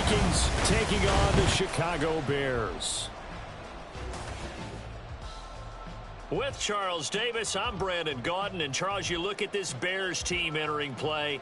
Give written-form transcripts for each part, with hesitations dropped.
Vikings taking on the Chicago Bears. With Charles Davis, I'm Brandon Gaudin. And Charles, you look at this Bears team entering play.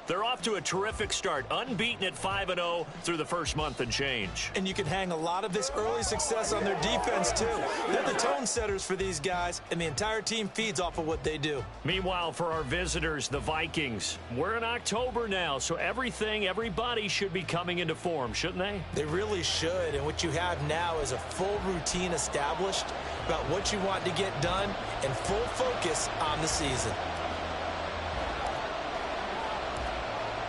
They're off to a terrific start, unbeaten at 5-0 through the first month and change. And you can hang a lot of this early success on their defense, too. They're the tone setters for these guys, and the entire team feeds off of what they do. Meanwhile, for our visitors, the Vikings, we're in October now, so everybody should be coming into form, shouldn't they? They really should, and what you have now is a full routine established about what you want to get done and full focus on the season.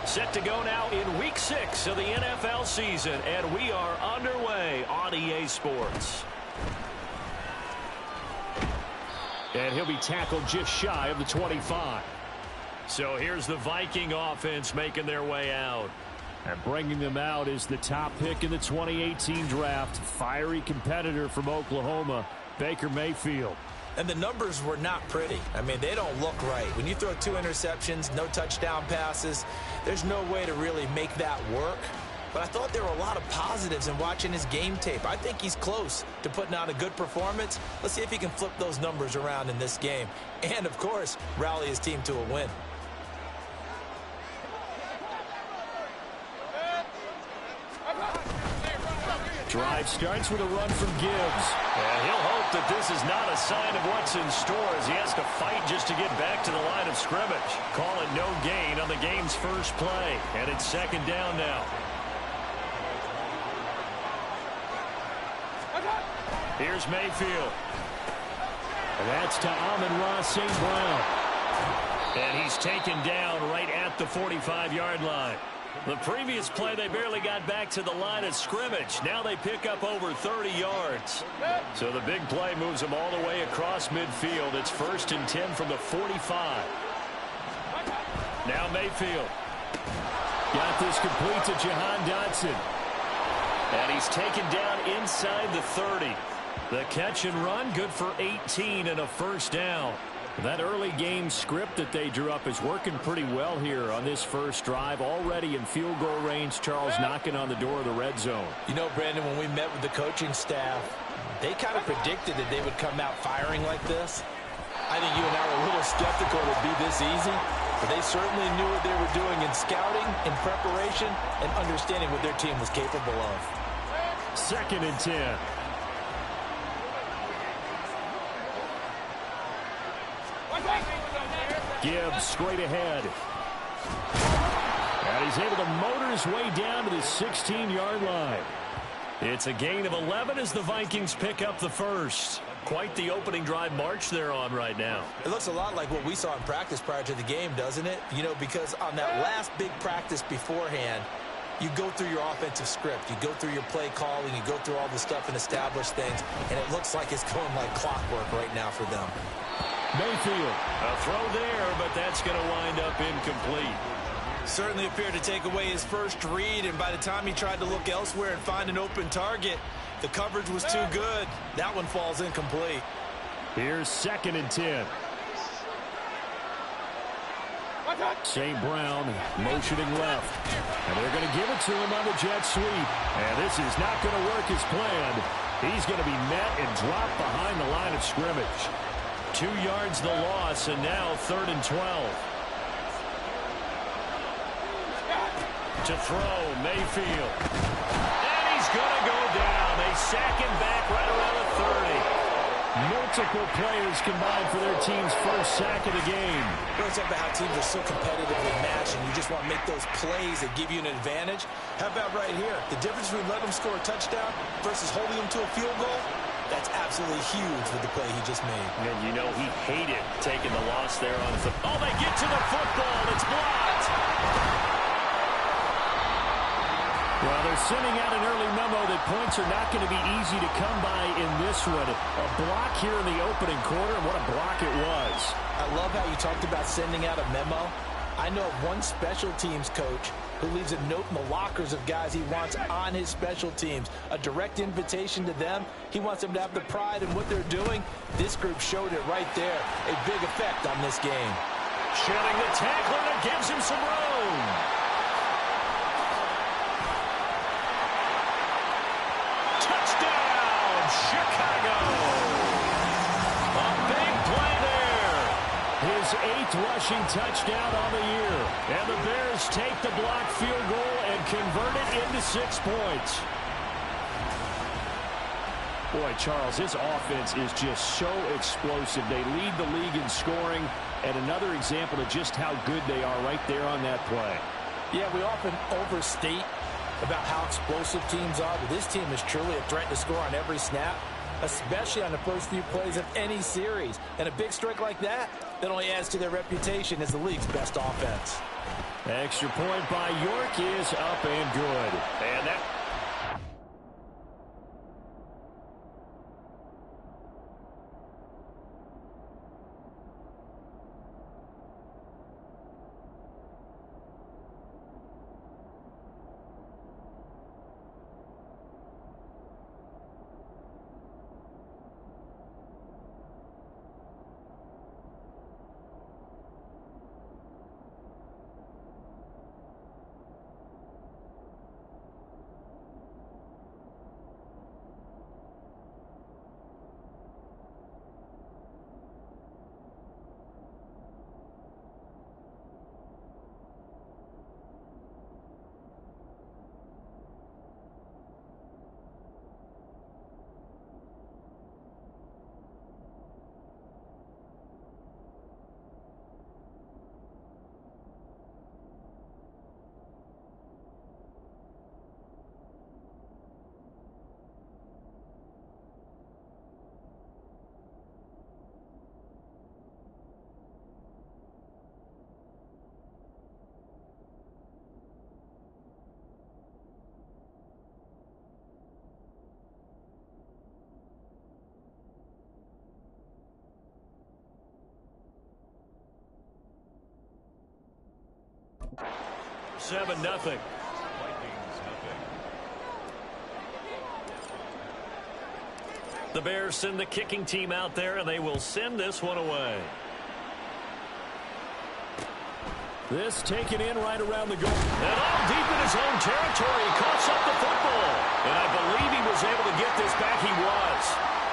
Set to go now in Week 6 of the NFL season, and we are underway on EA Sports. And he'll be tackled just shy of the 25. So here's the Viking offense making their way out. And bringing them out is the top pick in the 2018 draft, fiery competitor from Oklahoma, Baker Mayfield. And the numbers were not pretty. I mean, they don't look right. When you throw 2 interceptions, no touchdown passes, there's no way to really make that work. But I thought there were a lot of positives in watching his game tape. I think he's close to putting out a good performance. Let's see if he can flip those numbers around in this game. And, of course, rally his team to a win. Drive starts with a run from Gibbs. And he'll hope that this is not a sign of what's in store as he has to fight just to get back to the line of scrimmage. Call it no gain on the game's first play. And it's second down now. Here's Mayfield. And that's to Amon-Ra St. Brown. And he's taken down right at the 45-yard line. The previous play, they barely got back to the line of scrimmage. Now they pick up over 30 yards. So the big play moves them all the way across midfield. It's 1st and 10 from the 45. Now Mayfield. Got this complete to Jahan Dotson. And he's taken down inside the 30. The catch and run, good for 18 and a first down. That early game script that they drew up is working pretty well here on this first drive. Already in field goal range, Charles knocking on the door of the red zone. You know, Brandon, when we met with the coaching staff, they kind of predicted that they would come out firing like this. I think you and I were a little skeptical it would be this easy, but they certainly knew what they were doing in scouting, in preparation, and understanding what their team was capable of. 2nd and 10. Gibbs straight ahead. And he's able to motor his way down to the 16-yard line. It's a gain of 11 as the Vikings pick up the first. Quite the opening drive march they're on right now. It looks a lot like what we saw in practice prior to the game, doesn't it? You know, because on that last big practice beforehand, you go through your offensive script. You go through your play calling. You go through all the stuff and establish things. And it looks like it's going like clockwork right now for them. Mayfield. A throw there, but that's going to wind up incomplete. Certainly appeared to take away his first read, and by the time he tried to look elsewhere and find an open target, the coverage was too good. That one falls incomplete. Here's 2nd and 10. St. Brown motioning left. And they're going to give it to him on the jet sweep. And this is not going to work as planned. He's going to be met and dropped behind the line of scrimmage. 2 yards the loss, and now 3rd and 12. To throw, Mayfield. And he's going to go down. They sack him back right around the 30. Multiple players combined for their team's first sack of the game. It's about how teams are so competitively matched, and you just want to make those plays that give you an advantage. How about right here? The difference between letting them score a touchdown versus holding them to a field goal, that's absolutely huge with the play he just made. And you know he hated taking the loss there on the... Oh, they get to the football. It's blocked. Well, they're sending out an early memo that points are not going to be easy to come by in this one. A block here in the opening quarter, and what a block it was. I love how you talked about sending out a memo. I know of one special teams coach who leaves a note in the lockers of guys he wants on his special teams. A direct invitation to them. He wants them to have the pride in what they're doing. This group showed it right there. A big effect on this game. Shedding the tackle, and it gives him some room. his 8th rushing touchdown on the year. And the Bears take the blocked field goal and convert it into 6 points. Boy, Charles, his offense is just so explosive. They lead the league in scoring, and another example of just how good they are right there on that play. Yeah, we often overstate about how explosive teams are, but this team is truly a threat to score on every snap, especially on the first few plays of any series. And a big strike like that only adds to their reputation as the league's best offense. Extra point by York is up and good. And that... Seven, nothing. The Bears send the kicking team out there, and they will send this one away. This taken in right around the goal. And all deep in his own territory, he coughs up the football. And I believe he was able to get this back. He was.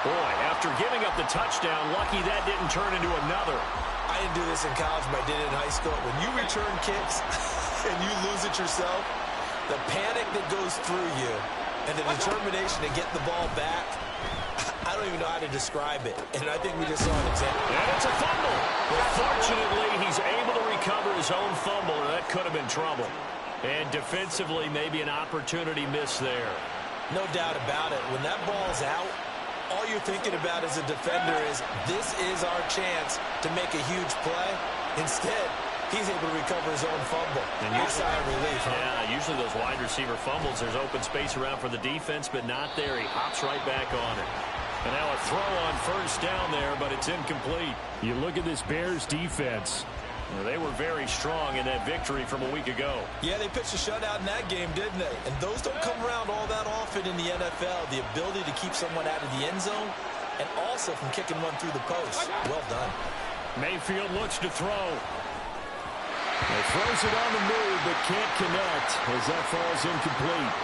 Boy, after giving up the touchdown, lucky that didn't turn into another. I didn't do this in college, but I did it in high school. When you return kicks and you lose it yourself, the panic that goes through you and the determination to get the ball back, I don't even know how to describe it. And I think we just saw an example. And it's a fumble. But fortunately, he's able to recover his own fumble, or that could have been trouble. And defensively, maybe an opportunity missed there. No doubt about it. When that ball's out, all you're thinking about as a defender is, this is our chance to make a huge play. Instead, he's able to recover his own fumble. And usually, sigh of relief, huh? Yeah, usually those wide receiver fumbles, there's open space around for the defense, but not there. He hops right back on it. And now a throw on first down there, but it's incomplete. You look at this Bears defense. Well, they were very strong in that victory from a week ago. Yeah, they pitched a shutout in that game, didn't they? And those don't come around all that often in the NFL. The ability to keep someone out of the end zone and also from kicking one through the post. Well done. Mayfield looks to throw. He throws it on the move, but can't connect as that falls incomplete.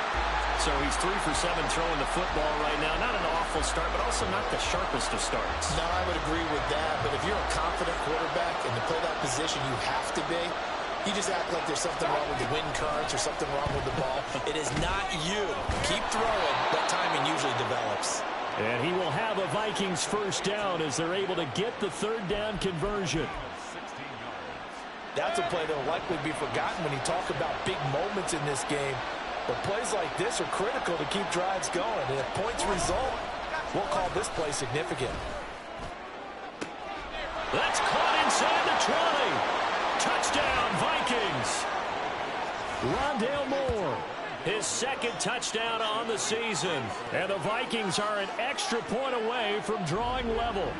So he's 3 for 7 throwing the football right now. Not an awful start, but also not the sharpest of starts. No, I would agree with that. But if you're a confident quarterback and to play that position you have to be, you just act like there's something wrong with the wind currents or something wrong with the ball. It is not you. Keep throwing. That timing usually develops. And he will have a Vikings first down as they're able to get the third down conversion. That's a play that will likely be forgotten when you talk about big moments in this game. But plays like this are critical to keep drives going. And if points result, we'll call this play significant. That's caught inside the 20. Touchdown, Vikings. Rondale Moore. His second touchdown on the season. And the Vikings are an extra point away from drawing level.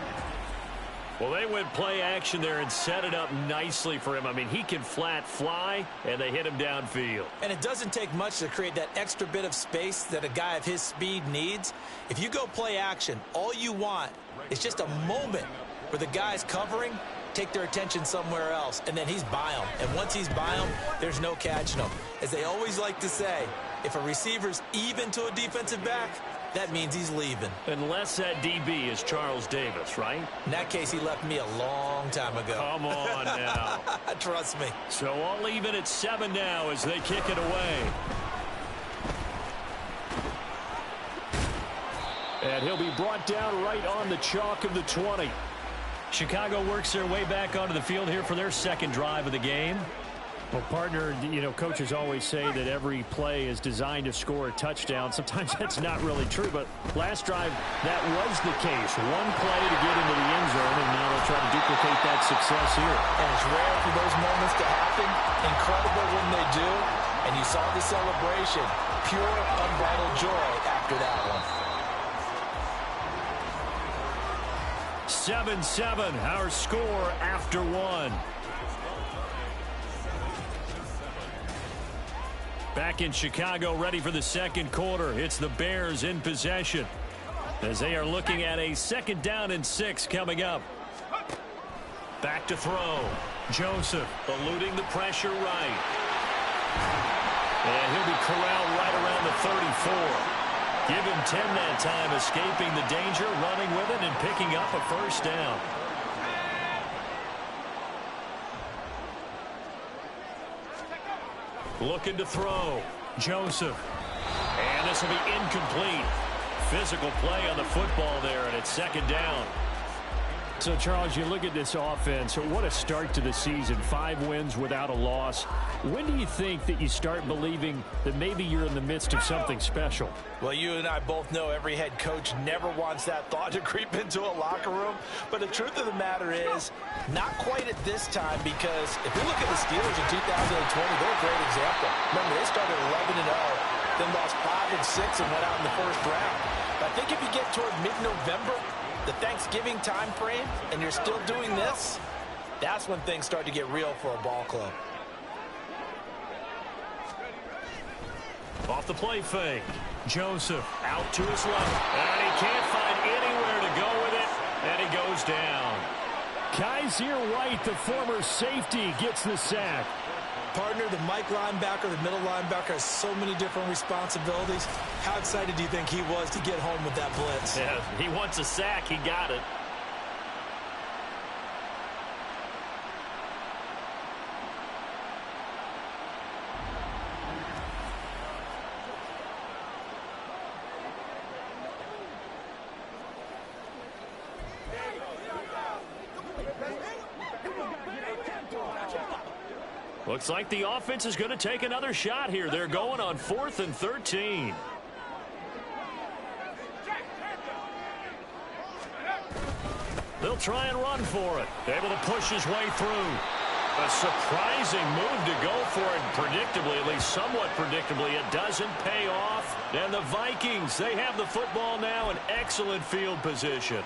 Well, they went play action there and set it up nicely for him. I mean, he can flat fly, and they hit him downfield. And it doesn't take much to create that extra bit of space that a guy of his speed needs. If you go play action, all you want is just a moment where the guy's covering, take their attention somewhere else, and then he's by him. And once he's by him, there's no catching him. As they always like to say, if a receiver's even to a defensive back, that means he's leaving. Unless that DB is Charles Davis, right? In that case, he left me a long time ago. Come on now. Trust me. So I'll leave it at 7 now as they kick it away. And he'll be brought down right on the chalk of the 20. Chicago works their way back onto the field here for their second drive of the game. Well, partner, you know, coaches always say that every play is designed to score a touchdown. Sometimes that's not really true, but last drive, that was the case. One play to get into the end zone, and now they'll try to duplicate that success here. And it's rare for those moments to happen. Incredible when they do. And you saw the celebration. Pure, unbridled joy after that one. 7-7, our score after 1. Back in Chicago, ready for the second quarter. It's the Bears in possession as they are looking at a 2nd down and 6 coming up. Back to throw. Joseph eluding the pressure right. And he'll be corralled right around the 34. Give him 10 that time, escaping the danger, running with it, and picking up a first down. Looking to throw. Joseph. And this will be incomplete. Physical play on the football there, and it's 2nd down. So, Charles, you look at this offense, what a start to the season. 5 wins without a loss. When do you think that you start believing that maybe you're in the midst of something special? Well, you and I both know every head coach never wants that thought to creep into a locker room. But the truth of the matter is, not quite at this time, because if you look at the Steelers in 2020, they're a great example. Remember, they started 11-0, then lost 5 and 6 and went out in the first round. But I think if you get toward mid-November, the Thanksgiving time frame, and you're still doing this, that's when things start to get real for a ball club. Off the play fake. Joseph out to his left. And he can't find anywhere to go with it. And he goes down. Kaiser White, the former safety, gets the sack. Partner, the Mike linebacker, the middle linebacker, has so many different responsibilities. How excited do you think he was to get home with that blitz? Yeah, he wants a sack. He got it. Looks like the offense is going to take another shot here. They're going on 4th and 13. They'll try and run for it. Able to push his way through. A surprising move to go for it. Predictably, at least somewhat predictably, it doesn't pay off. And the Vikings, they have the football now in excellent field position.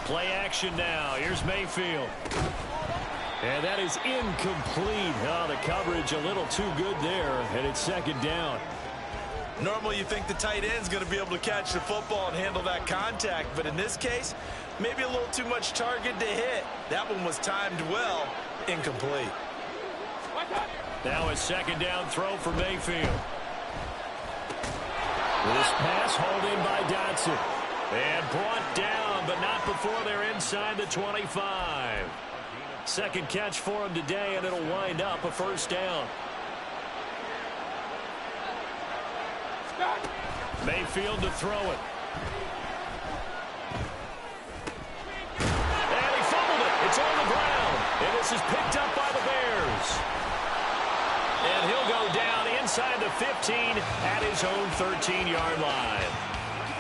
Play action now. Here's Mayfield. And that is incomplete. Oh, the coverage a little too good there, and it's 2nd down. Normally you think the tight end's going to be able to catch the football and handle that contact, but in this case, maybe a little too much target to hit. That one was timed well. Incomplete. Now a 2nd down throw for Mayfield. This pass hauled in by Dotson. And brought down, but not before they're inside the 25. 2nd catch for him today, and it'll wind up a first down. Mayfield to throw it. And he fumbled it. It's on the ground. And this is picked up by the Bears. And he'll go down inside the 15 at his own 13-yard line.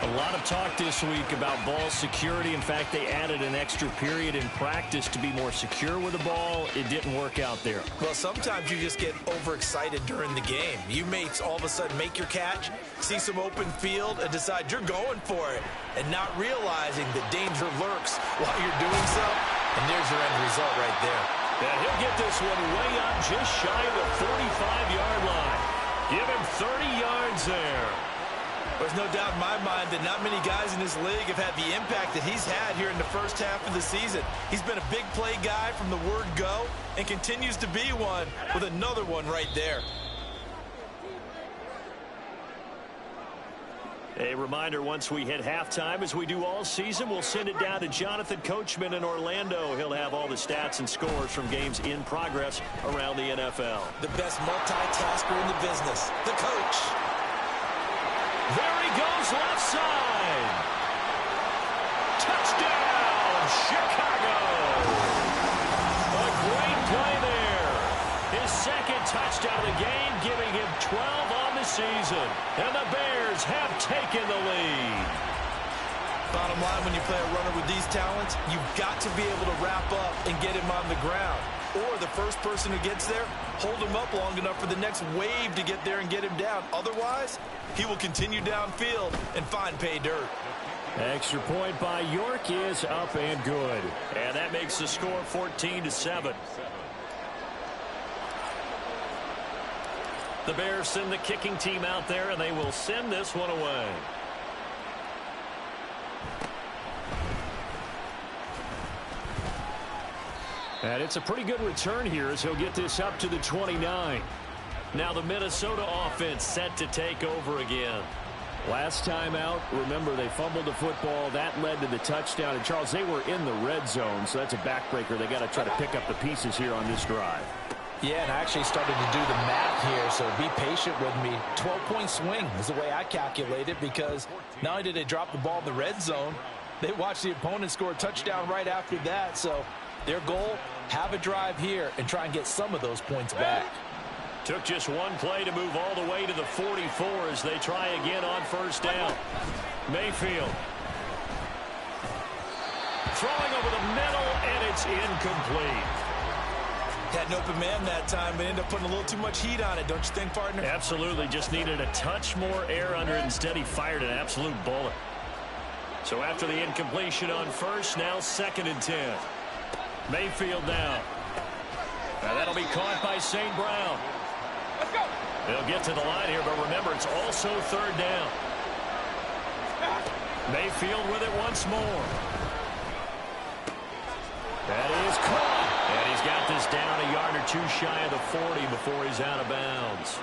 A lot of talk this week about ball security. In fact, they added an extra period in practice to be more secure with the ball. It didn't work out there. Well, sometimes you just get overexcited during the game. You may all of a sudden make your catch, see some open field, and decide you're going for it, and not realizing the danger lurks while you're doing so. And there's your end result right there. And he'll get this one way up just shy of the 45-yard line. Give him 30 yards there. There's no doubt in my mind that not many guys in this league have had the impact that he's had here in the first half of the season. He's been a big play guy from the word go and continues to be one with another one right there. A reminder, once we hit halftime, as we do all season, we'll send it down to Jonathan Coachman in Orlando. He'll have all the stats and scores from games in progress around the NFL. The best multitasker in the business, the coach. There he goes, left side. Touchdown, Chicago. A great play there. His second touchdown of the game, giving him 12 on the season. And the Bears have taken the lead. Bottom line, when you play a runner with these talents, you've got to be able to wrap up and get him on the ground. Or the first person who gets there, hold him up long enough for the next wave to get there and get him down. Otherwise, he will continue downfield and find pay dirt. Extra point by York is up and good. And that makes the score 14-7. The Bears send the kicking team out there, and they will send this one away. And it's a pretty good return here as he'll get this up to the 29. Now the Minnesota offense set to take over again. Last time out, remember, they fumbled the football. That led to the touchdown. And, Charles, they were in the red zone, so that's a backbreaker. They got to try to pick up the pieces here on this drive. Yeah, and I actually started to do the math here, so be patient with me. 12-point swing is the way I calculate it, because not only did they drop the ball in the red zone, they watched the opponent score a touchdown right after that. So their goal, have a drive here and try and get some of those points back. Took just one play to move all the way to the 44 as they try again on first down. Mayfield. Throwing over the middle, and it's incomplete. Had an open man that time, but ended up putting a little too much heat on it, don't you think, partner? Absolutely. Just needed a touch more air under it. Instead, he fired an absolute bullet. So after the incompletion on first, now 2nd and 10. Mayfield now. Now that'll be caught by St. Brown. Let's go. They'll get to the line here, but remember, it's also 3rd down. Mayfield with it once more. That is caught. And he's got this down a yard or two shy of the 40 before he's out of bounds.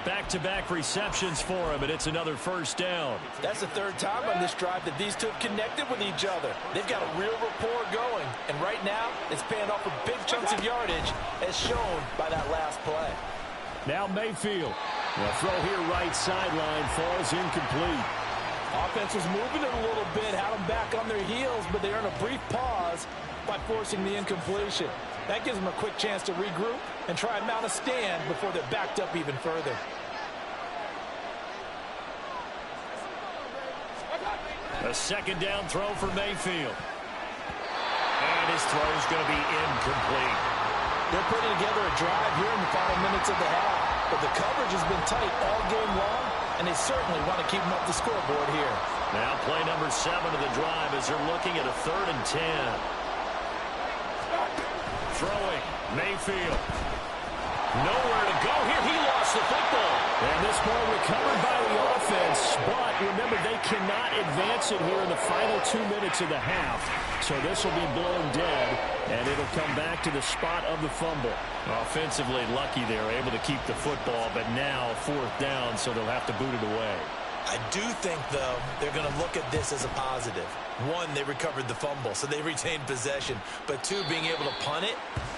Back-to-back receptions for him, and it's another first down. That's the 3rd time on this drive that these two have connected with each other. They've got a real rapport going, and right now it's paying off with big chunks of yardage, as shown by that last play. Now Mayfield. The throw here right sideline falls incomplete. Offense was moving it a little bit, had them back on their heels, but they earn a brief pause by forcing the incompletion. That gives them a quick chance to regroup and try and mount a stand before they're backed up even further. A 2nd down throw for Mayfield. And his throw is going to be incomplete. They're putting together a drive here in the final minutes of the half, but the coverage has been tight all game long, and they certainly want to keep them up the scoreboard here. Now play number 7 of the drive as they're looking at a 3rd and 10. Throwing, Mayfield. Nowhere to go here. He lost the football. And this ball recovered by the offense, but remember, they cannot advance it here in the final 2 minutes of the half. So this will be blown dead, and it'll come back to the spot of the fumble. Offensively lucky they were able to keep the football, but now 4th down, so they'll have to boot it away. I do think, though, they're going to look at this as a positive. 1, they recovered the fumble, so they retained possession. But 2, being able to punt it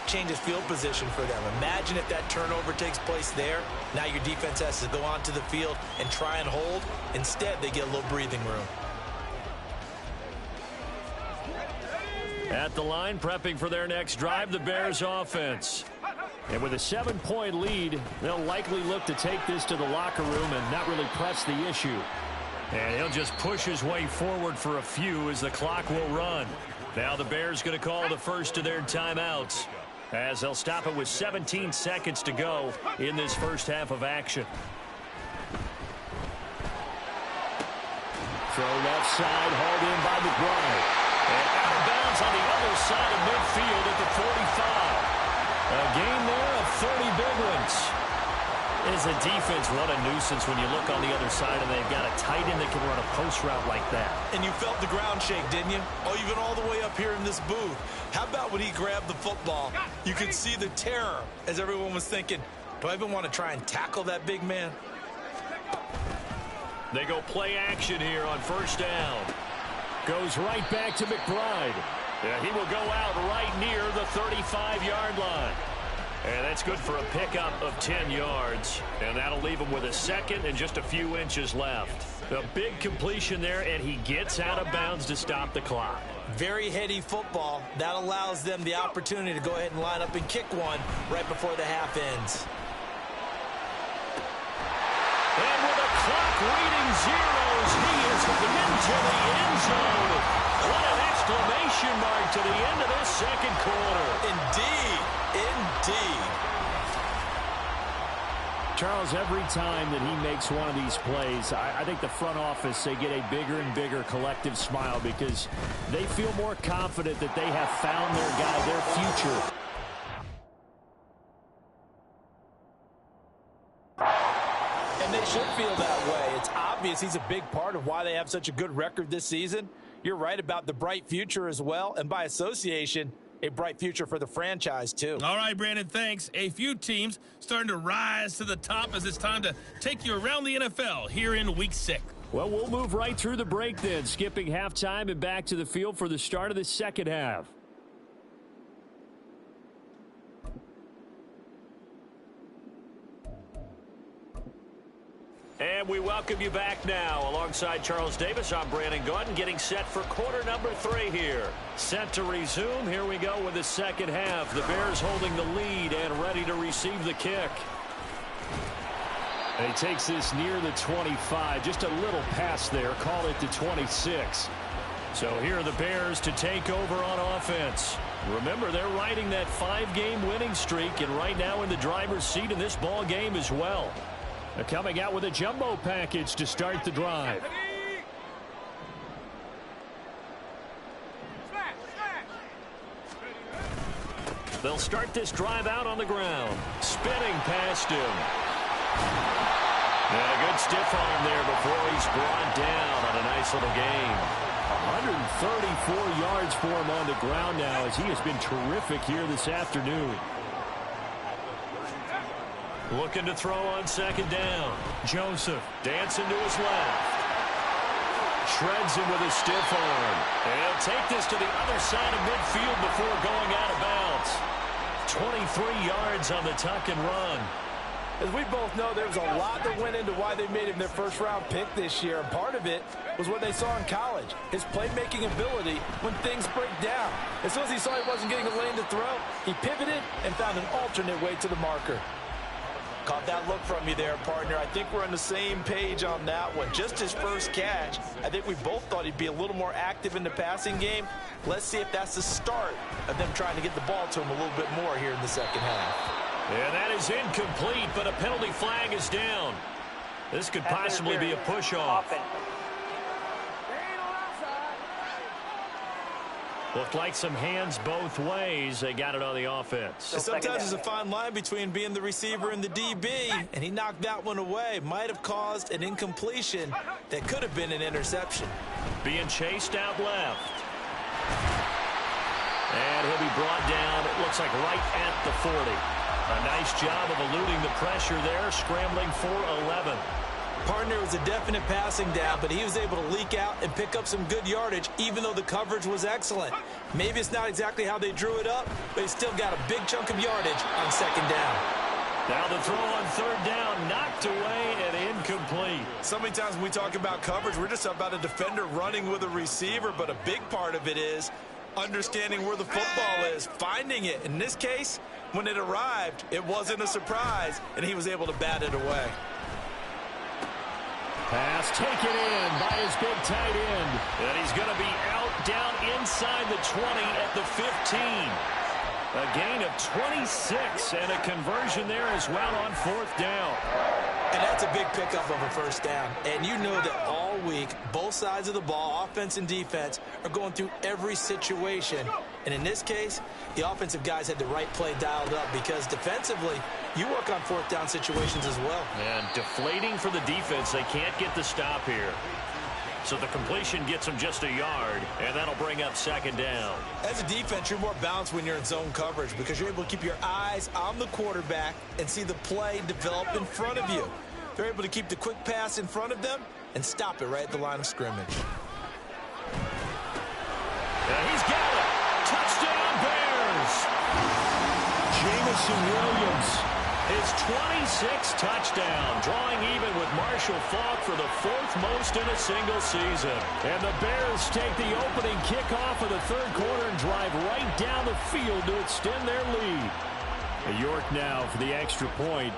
changes field position for them. Imagine if that turnover takes place there. Now your defense has to go onto the field and try and hold. Instead, they get a little breathing room. At the line, prepping for their next drive, the Bears offense. And with a 7-point lead, they'll likely look to take this to the locker room and not really press the issue. And he'll just push his way forward for a few as the clock will run. Now the Bears going to call the first of their timeouts, as they'll stop it with 17 seconds to go in this first half of action. Throw left side, hauled in by McBride. And out of bounds on the other side of midfield at the 45. A gain there of 30 big ones. As As a defense, what a nuisance when you look on the other side and they've got a tight end that can run a post route like that. And you felt the ground shake, didn't you? Oh, you've been all the way up here in this booth. How about when he grabbed the football? You could see the terror as everyone was thinking, do I even want to try and tackle that big man? They go play action here on first down. Goes right back to McBride. Yeah, he will go out right near the 35-yard line. And that's good for a pickup of 10 yards. And that'll leave him with a second and just a few inches left. A big completion there, and he gets out of bounds to stop the clock. Very heady football. That allows them the opportunity to go ahead and line up and kick one right before the half ends. And with the clock reading zeros, he is into the end zone. What an exclamation mark to the end of this second quarter. Indeed. Indeed. Charles, every time that he makes one of these plays, I think the front office, they get a bigger and bigger collective smile because they feel more confident that they have found their guy, their future. And they should feel that way. It's obvious he's a big part of why they have such a good record this season. You're right about the bright future as well, and by association, a bright future for the franchise, too. All right, Brandon, thanks. A few teams starting to rise to the top as it's time to take you around the NFL here in Week 6. Well, we'll move right through the break then, skipping halftime and back to the field for the start of the second half. And we welcome you back now. Alongside Charles Davis, I'm Brandon Gaudin, getting set for quarter number 3 here. Set to resume. Here we go with the second half. The Bears holding the lead and ready to receive the kick. And he takes this near the 25. Just a little pass there. Call it the 26. So here are the Bears to take over on offense. Remember, they're riding that 5-game winning streak, and right now in the driver's seat in this ball game as well. They're coming out with a jumbo package to start the drive. They'll start this drive out on the ground. Spinning past him. And a good stiff arm there before he's brought down on a nice little gain. 134 yards for him on the ground now as he has been terrific here this afternoon. Looking to throw on second down. Joseph dancing to his left. Shreds him with a stiff arm. And he'll take this to the other side of midfield before going out of bounds. 23 yards on the tuck and run. As we both know, there was a lot that went into why they made him their first-round pick this year. And part of it was what they saw in college, his playmaking ability when things break down. As soon as he saw he wasn't getting a lane to throw, he pivoted and found an alternate way to the marker. Caught that look from you there, partner. I think we're on the same page on that one. Just his first catch. I think we both thought he'd be a little more active in the passing game. Let's see if that's the start of them trying to get the ball to him a little bit more here in the second half. And that is incomplete, but a penalty flag is down. This could possibly be a push-off. Looked like some hands both ways. They got it on the offense. And sometimes there's a fine line between being the receiver and the DB, and he knocked that one away. Might have caused an incompletion that could have been an interception. Being chased out left. And he'll be brought down, it looks like right at the 40. A nice job of eluding the pressure there, scrambling for 11. Partner was a definite passing down, but he was able to leak out and pick up some good yardage, even though the coverage was excellent. Maybe it's not exactly how they drew it up, but he still got a big chunk of yardage on second down. Now the throw on third down, knocked away and incomplete. So many times when we talk about coverage, we're just about a defender running with a receiver, but a big part of it is understanding where the football is, finding it. In this case, when it arrived, it wasn't a surprise, and he was able to bat it away. Pass taken in by his big tight end. And he's going to be out down inside the 20 at the 15. A gain of 26 and a conversion there as well on 4th down. And that's a big pickup of a first down. And you know that all week, both sides of the ball, offense and defense, are going through every situation. And in this case, the offensive guys had the right play dialed up because defensively, you work on 4th down situations as well. And deflating for the defense. They can't get the stop here. So the completion gets them just a yard, and that'll bring up 2nd down. As a defense, you're more balanced when you're in zone coverage because you're able to keep your eyes on the quarterback and see the play develop in front of you. They're able to keep the quick pass in front of them and stop it right at the line of scrimmage. And he's got it. Touchdown, Bears. Jamison Williams. His 26th touchdown, drawing even with Marshall Faulk for the 4th most in a single season. And the Bears take the opening kickoff of the 3rd quarter and drive right down the field to extend their lead. York now for the extra point.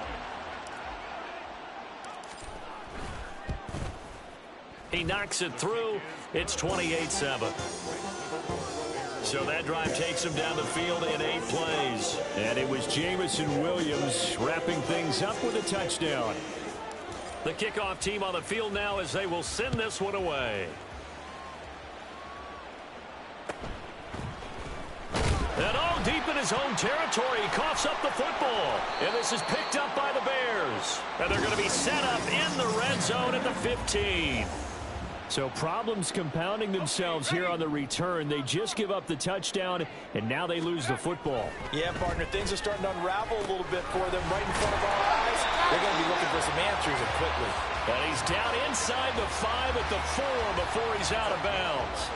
He knocks it through. It's 28-7. So that drive takes him down the field in 8 plays. And it was Jamison Williams wrapping things up with a touchdown. The kickoff team on the field now as they will send this one away. And all deep in his own territory, he coughs up the football. And this is picked up by the Bears. And they're going to be set up in the red zone at the 15. So problems compounding themselves here on the return. They just give up the touchdown, and now they lose the football. Yeah, partner, things are starting to unravel a little bit for them right in front of our eyes. They're going to be looking for some answers and quickly. And he's down inside the 5 at the 4 before he's out of bounds.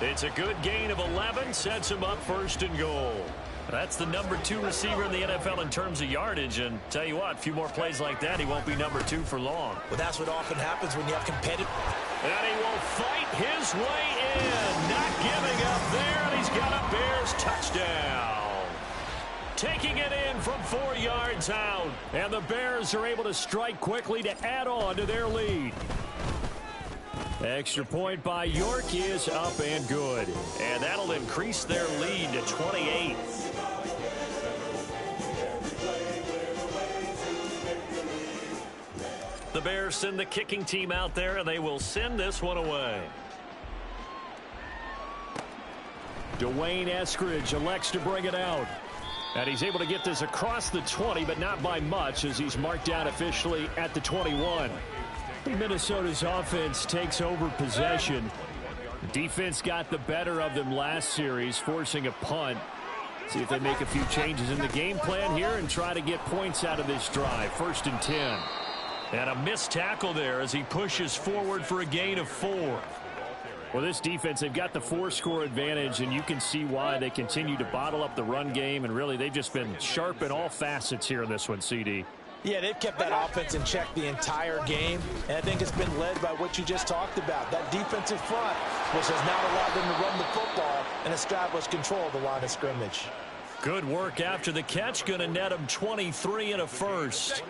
It's a good gain of 11, sets him up 1st and goal. That's the number 2 receiver in the NFL in terms of yardage. And tell you what, a few more plays like that, he won't be number 2 for long. Well, that's what often happens when you have competitive. And he will fight his way in. Not giving up there, and he's got a Bears touchdown. Taking it in from 4 yards out. And the Bears are able to strike quickly to add on to their lead. Extra point by York is up and good. And that'll increase their lead to 28. The Bears send the kicking team out there, and they will send this one away. Dwayne Eskridge elects to bring it out. And he's able to get this across the 20, but not by much as he's marked out officially at the 21. Minnesota's offense takes over possession. The defense got the better of them last series, forcing a punt. See if they make a few changes in the game plan here and try to get points out of this drive. 1st and 10. And a missed tackle there as he pushes forward for a gain of 4. Well, this defense, they've got the 4-score advantage, and you can see why they continue to bottle up the run game. And really, they've just been sharp in all facets here in this one, CD. Yeah, they've kept that offense in check the entire game, and I think it's been led by what you just talked about, that defensive front, which has now allowed them to run the football and establish control of the line of scrimmage. Good work after the catch, going to net them 23 and a 1st.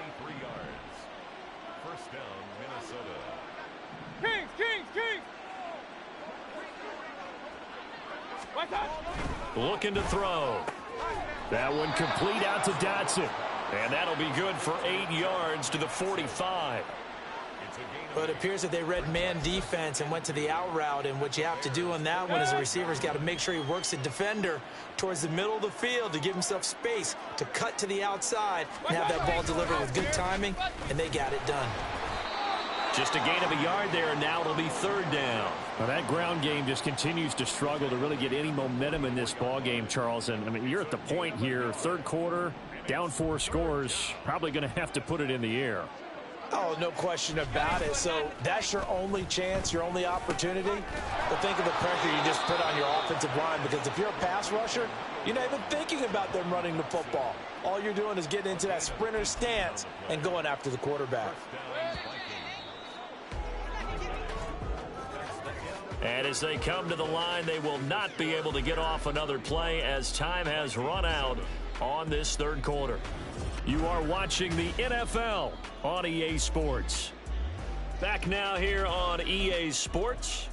Looking to throw. That one complete out to Dotson. And that'll be good for 8 yards to the 45. But it appears that they read man defense and went to the out route. And what you have to do on that one is the receiver's got to make sure he works the defender towards the middle of the field to give himself space to cut to the outside and have that ball delivered with good timing. And they got it done. Just a gain of a yard there, and now it'll be 3rd down. Well, that ground game just continues to struggle to really get any momentum in this ball game, Charles. And I mean, you're at the point here, 3rd quarter, down 4 scores, probably going to have to put it in the air. Oh, no question about it. So that's your only chance, your only opportunity. But think of the pressure you just put on your offensive line, because if you're a pass rusher, you're not even thinking about them running the football. All you're doing is getting into that sprinter stance and going after the quarterback. And as they come to the line, they will not be able to get off another play as time has run out on this 3rd quarter. You are watching the NFL on EA Sports. Back now here on EA Sports.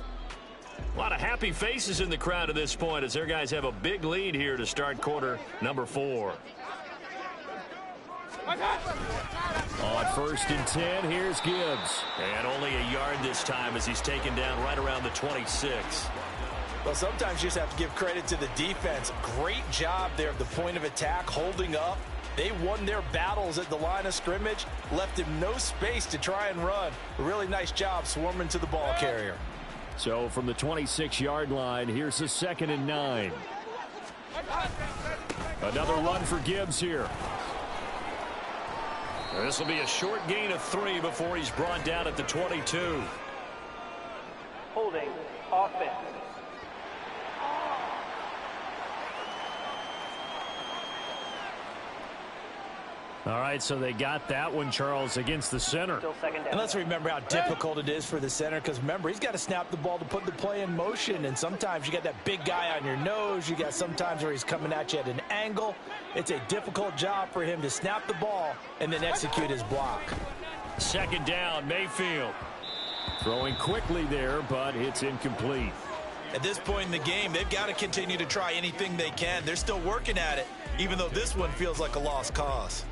A lot of happy faces in the crowd at this point as their guys have a big lead here to start quarter number 4. On 1st and 10, here's Gibbs. And only a yard this time as he's taken down right around the 26. Well, sometimes you just have to give credit to the defense. Great job there at the point of attack, holding up. They won their battles at the line of scrimmage, left him no space to try and run. A really nice job swarming to the ball carrier. So from the 26-yard line, here's a 2nd and 9. Another run for Gibbs here. This will be a short gain of 3 before he's brought down at the 22. Holding offense. All right, so they got that one, Charles, against the center. Still 2nd down. And let's remember how difficult it is for the center, because remember, he's got to snap the ball to put the play in motion, and sometimes you got that big guy on your nose. You got sometimes where he's coming at you at an angle. It's a difficult job for him to snap the ball and then execute his block. 2nd down, Mayfield. Throwing quickly there, but it's incomplete. At this point in the game, they've got to continue to try anything they can. They're still working at it, even though this one feels like a lost cause.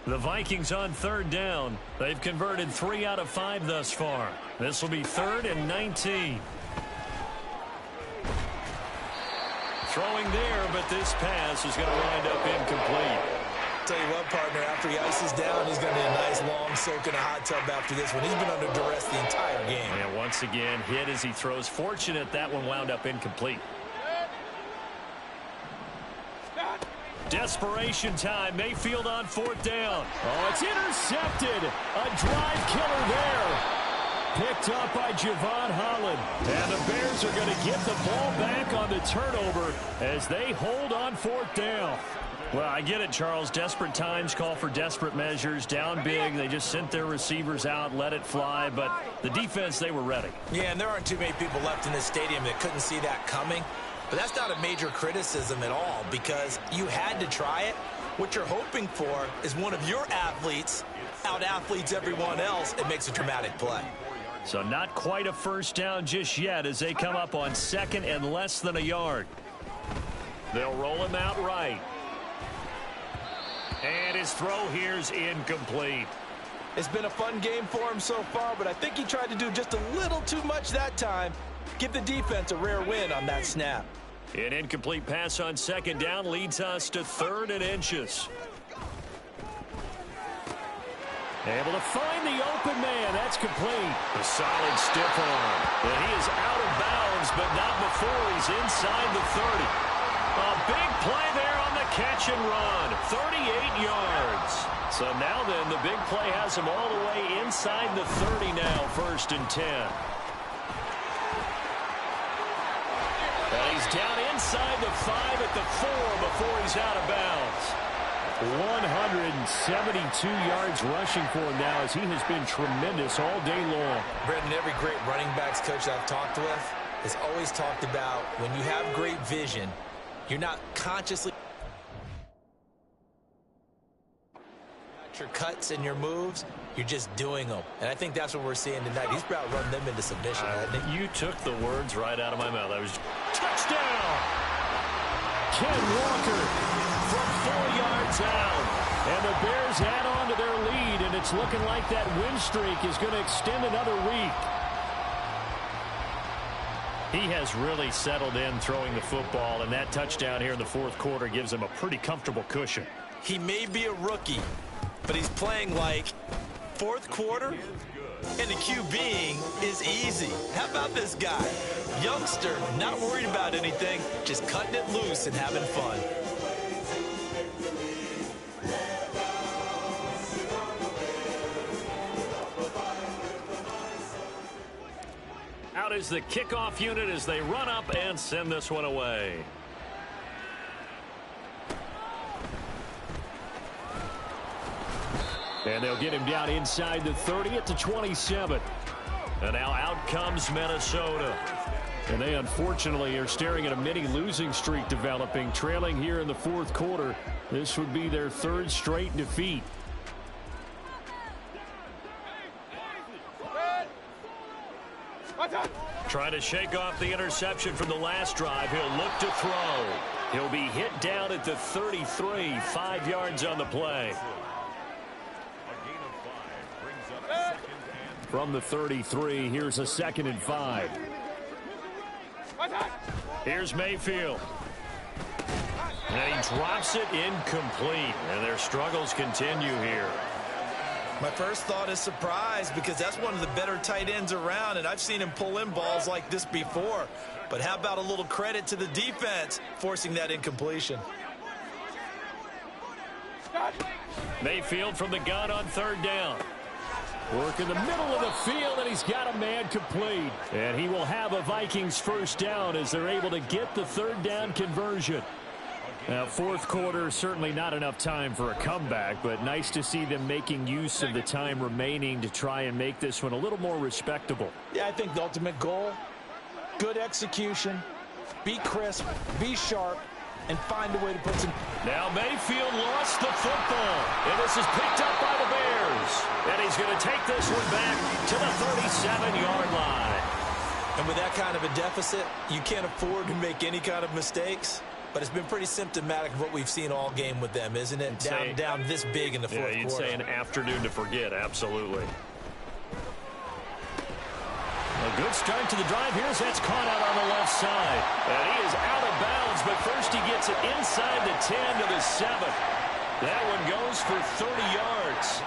The Vikings on 3rd down. They've converted 3 out of 5 thus far. This will be 3rd and 19. Throwing there, but this pass is going to wind up incomplete. Tell you what, partner, after he ices down, he's going to need a nice long soak in a hot tub after this one. He's been under duress the entire game. And once again, hit as he throws. Fortunate that one wound up incomplete. Desperation time. Mayfield on 4th down. Oh, it's intercepted. A drive killer there. Picked up by Javon Holland. And the Bears are going to get the ball back on the turnover as they hold on 4th down. Well, I get it, Charles. Desperate times call for desperate measures. Down big. They just sent their receivers out, let it fly. But the defense, they were ready. Yeah, and there aren't too many people left in this stadium that couldn't see that coming. But that's not a major criticism at all, because you had to try it. What you're hoping for is one of your athletes out-athletes everyone else and makes a dramatic play. So not quite a 1st down just yet as they come up on 2nd and less than a yard. They'll roll him out right. And his throw here's incomplete. It's been a fun game for him so far, but I think he tried to do just a little too much that time. Give the defense a rare win on that snap. An incomplete pass on 2nd down leads us to 3rd and inches. Able to find the open man. That's complete. A solid stiff arm. And he is out of bounds, but not before he's inside the 30. A big play there on the catch and run. 38 yards. So now then, the big play has him all the way inside the 30 now, 1st and 10. And he's down inside the 5 at the 4 before he's out of bounds. 172 yards rushing for him now as he has been tremendous all day long. Brendan, every great running backs coach I've talked with has always talked about when you have great vision, you're not consciously your cuts and your moves, you're just doing them. And I think that's what we're seeing tonight. He's about to run them into submission. You took the words right out of my mouth. I was touchdown. Ken Walker from 4 yards out. And the Bears add on to their lead, and it's looking like that win streak is going to extend another week. He has really settled in throwing the football, and that touchdown here in the 4th quarter gives him a pretty comfortable cushion. He may be a rookie, but he's playing like 4th quarter, and the QBing is easy. How about this guy? Youngster, not worried about anything, just cutting it loose and having fun. Out is the kickoff unit as they run up and send this one away. And they'll get him down inside the 30 at the 27. And now out comes Minnesota. And they unfortunately are staring at a mini losing streak developing, trailing here in the 4th quarter. This would be their 3rd straight defeat. Trying to shake off the interception from the last drive. He'll look to throw. He'll be hit down at the 33, 5 yards on the play. From the 33, here's a 2nd and 5. Here's Mayfield. And he drops it incomplete. And their struggles continue here. My first thought is surprise, because that's one of the better tight ends around, and I've seen him pull in balls like this before. But how about a little credit to the defense forcing that incompletion? Mayfield from the gun on 3rd down. Work in the middle of the field, and he's got a man complete. And he will have a Vikings 1st down as they're able to get the 3rd down conversion. Now, 4th quarter, certainly not enough time for a comeback, but nice to see them making use of the time remaining to try and make this one a little more respectable. Yeah, I think the ultimate goal, good execution, be crisp, be sharp, and find a way to put some... Now Mayfield lost the football, and this is picked up by the Bears. And he's going to take this one back to the 37-yard line. And with that kind of a deficit, you can't afford to make any kind of mistakes. But it's been pretty symptomatic of what we've seen all game with them, isn't it? Down this big in the 4th quarter. Yeah, you'd say an afternoon to forget, absolutely. A good start to the drive here as that's caught out on the left side. And he is out of bounds, but first he gets it inside the 10 to the 7. That one goes for 30 yards.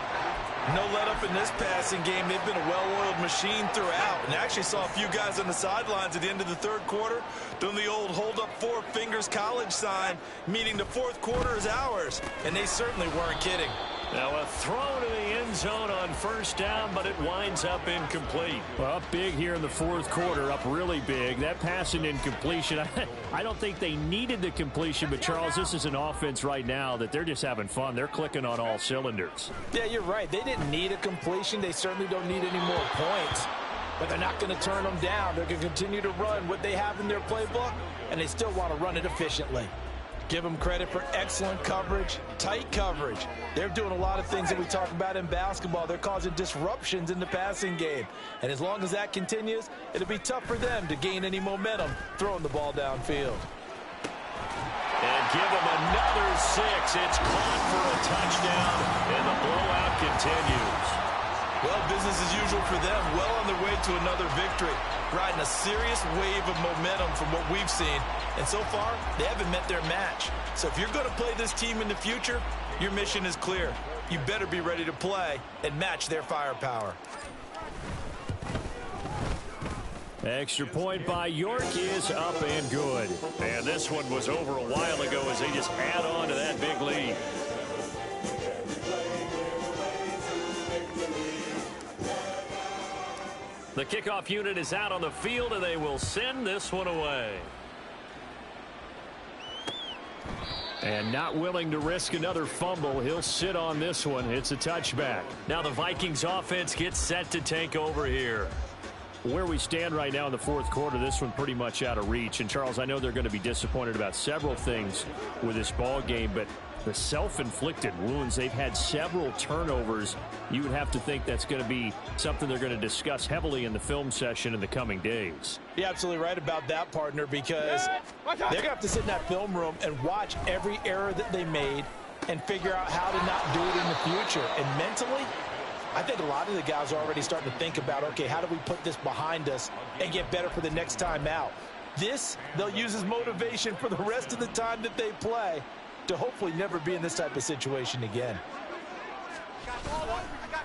No let up in this passing game. They've been a well-oiled machine throughout. And actually saw a few guys on the sidelines at the end of the 3rd quarter doing the old hold up 4 fingers college sign, meaning the 4th quarter is ours. And they certainly weren't kidding. Now a throw to the end zone on 1st down, but it winds up incomplete. Well, up big here in the 4th quarter, up really big. That passing incompletion, I don't think they needed the completion, but Charles, this is an offense right now that they're just having fun. They're clicking on all cylinders. Yeah, you're right. They didn't need a completion. They certainly don't need any more points. But they're not going to turn them down. They're going to continue to run what they have in their playbook, and they still want to run it efficiently. Give them credit for excellent coverage, tight coverage. They're doing a lot of things that we talk about in basketball. They're causing disruptions in the passing game. And as long as that continues, it'll be tough for them to gain any momentum throwing the ball downfield. And give them another 6. It's caught for a touchdown, and the blowout continues. Well, business as usual for them. Well on their way to another victory. Riding a serious wave of momentum from what we've seen. And so far, they haven't met their match. So if you're going to play this team in the future, your mission is clear. You better be ready to play and match their firepower. Extra point by York is up and good. And this one was over a while ago as they just add on to that big lead. The kickoff unit is out on the field, and they will send this one away. And not willing to risk another fumble, he'll sit on this one. It's a touchback. Now the Vikings offense gets set to take over here. Where we stand right now in the 4th quarter, this one pretty much out of reach. And Charles, I know they're going to be disappointed about several things with this ball game, but the self-inflicted wounds, they've had several turnovers. You would have to think that's going to be something they're going to discuss heavily in the film session in the coming days. You're absolutely right about that, partner, because they're going to have to sit in that film room and watch every error that they made and figure out how to not do it in the future. And mentally, I think a lot of the guys are already starting to think about, okay, how do we put this behind us and get better for the next time out? This, they'll use as motivation for the rest of the time that they play to hopefully never be in this type of situation again.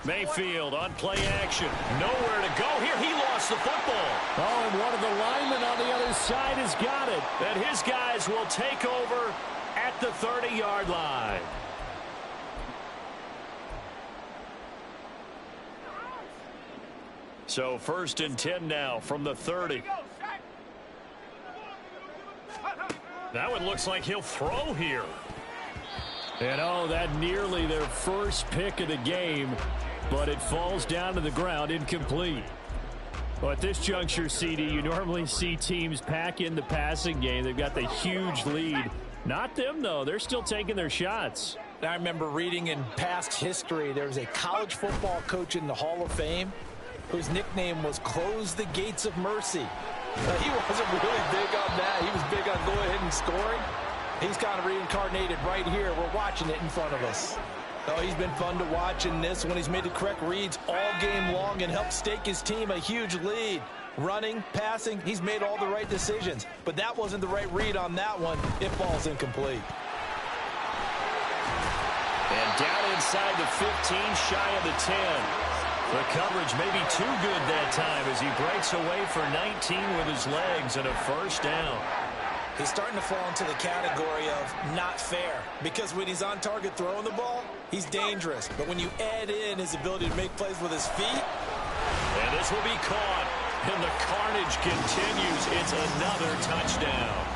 Mayfield on play action. Nowhere to go here. He lost the football. Oh, and one of the linemen on the other side has got it. And his guys will take over at the 30-yard line. So 1st and 10 now from the 30. That one looks like he'll throw here. And oh, that nearly their first pick of the game, but it falls down to the ground incomplete. Well, at this juncture, CD, you normally see teams pack in the passing game. They've got the huge lead. Not them, though. They're still taking their shots. I remember reading in past history, there was a college football coach in the Hall of Fame whose nickname was Close the Gates of Mercy. He wasn't really big on that. He was big on going ahead and scoring. He's kind of reincarnated right here. We're watching it in front of us. Oh, he's been fun to watch in this one. He's made the correct reads all game long and helped stake his team a huge lead. Running, passing, he's made all the right decisions. But that wasn't the right read on that one. It falls incomplete. And down inside the 15, shy of the 10. The coverage may be too good that time as he breaks away for 19 with his legs and a first down. He's starting to fall into the category of not fair, because when he's on target throwing the ball, he's dangerous. But when you add in his ability to make plays with his feet. And this will be caught, and the carnage continues. It's another touchdown.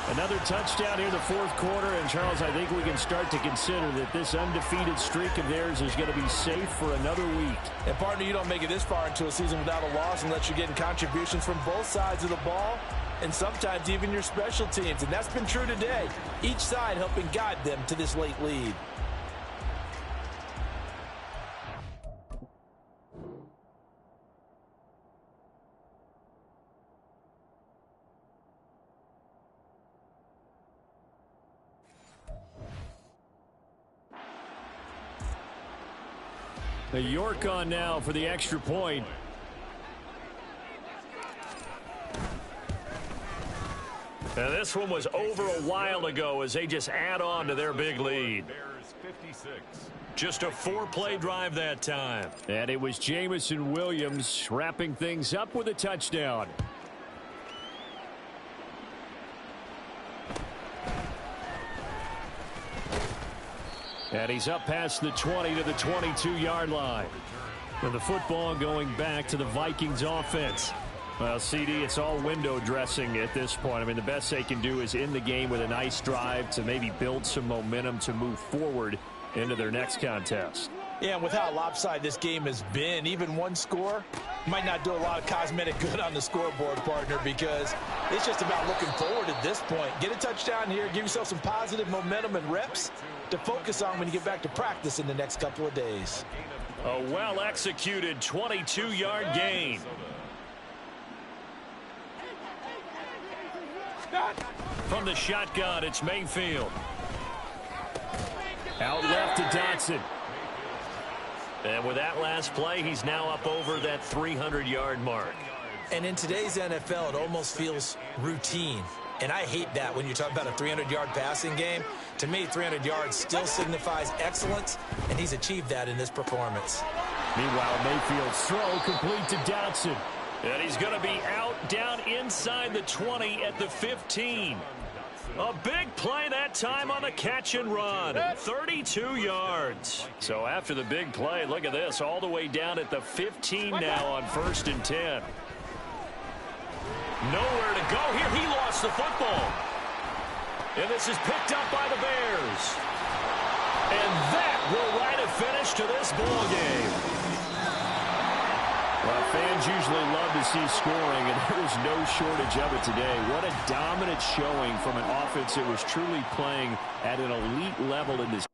Another touchdown here in the fourth quarter, and Charles, I think we can start to consider that this undefeated streak of theirs is going to be safe for another week. And partner, you don't make it this far into a season without a loss unless you're getting contributions from both sides of the ball, and sometimes even your special teams, and that's been true today. Each side helping guide them to this late lead. The York on now for the extra point. And this one was over a while ago as they just add on to their big lead. Just a 4-play drive that time. And it was Jamison Williams wrapping things up with a touchdown. And he's up past the 20 to the 22-yard line. With the football going back to the Vikings offense. Well, CD, it's all window dressing at this point. I mean, the best they can do is end the game with a nice drive to maybe build some momentum to move forward into their next contest. Yeah, and with how lopsided this game has been, even one score might not do a lot of cosmetic good on the scoreboard, partner, because it's just about looking forward at this point. Get a touchdown here, give yourself some positive momentum and reps to focus on when you get back to practice in the next couple of days. A well-executed 22-yard gain. From the shotgun, it's Mayfield. Out left to Dotson. And with that last play, he's now up over that 300-yard mark. And in today's NFL, it almost feels routine. And I hate that when you talk about a 300-yard passing game. To me, 300 yards still signifies excellence, and he's achieved that in this performance. Meanwhile, Mayfield's throw complete to Dotson. And he's going to be out down inside the 20 at the 15. A big play that time on the catch and run. 32 yards. So after the big play, look at this, all the way down at the 15 now on 1st and 10. Nowhere to go here. He lost the football. And this is picked up by the Bears. And that will write a finish to this ball game. Well, fans usually love to see scoring, and there was no shortage of it today. What a dominant showing from an offense that was truly playing at an elite level in this